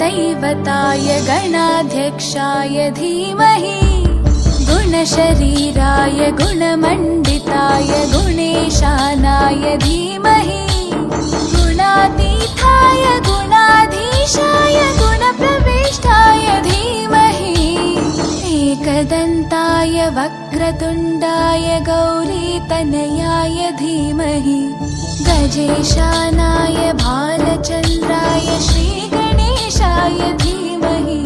गुरुदैवताय गणाध्यक्षाय धीमहि गुणशरीराय गुणमण्डिताय गुणेशानाय धीमहि गुणातीताय गुणाधीशाय गुणप्रविष्टाय धीमहि एकदन्ताय वक्रतुण्डाय गौरीतनयाय धीमहि गजेशानाय भालचन्द्राय श्रीगणेशाय धीमहि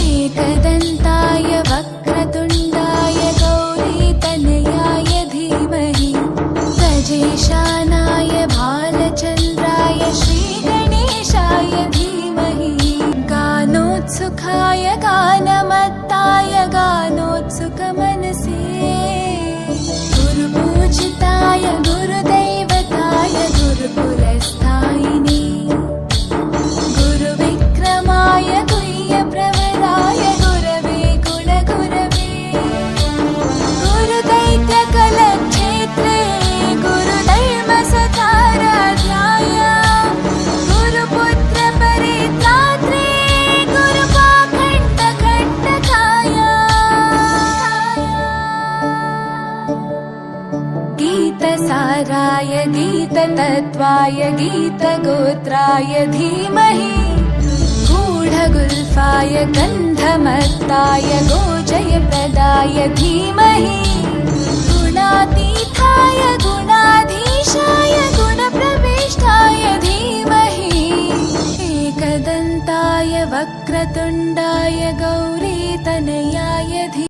एकदन्ताय वक्रतुण्डाय गौरीतनयाय धीमहि गजेशानाय भालचन्द्राय श्रीगणेशाय धीमहि गानोत्सुकाय गानमत्ताय गानोत्सुकमनसे गुरुपूजिताय गुरुदैवताय गुरुकुलस्थायिने गुरुविक्रमाय गुह्यप्रवराय गुरवे गुणगुरवे गुरुदैत्यकलक्षेत्रे गुरुधर्मसताराध्याय गुरुपुत्रपरित्रात्रे गुरुपाखण्डखण्डकाय गीतसाराय गीततत्त्वाय गीतगोत्राय धीमहि गूढगुल्फाय गन्धमत्ताय गोजयप्रदाय धीमहि गुणातीताय गुणाधीशाय गुणप्रविष्टाय धीमहि एकदन्ताय वक्रतुण्डाय गौरीतनयाय धीमहि।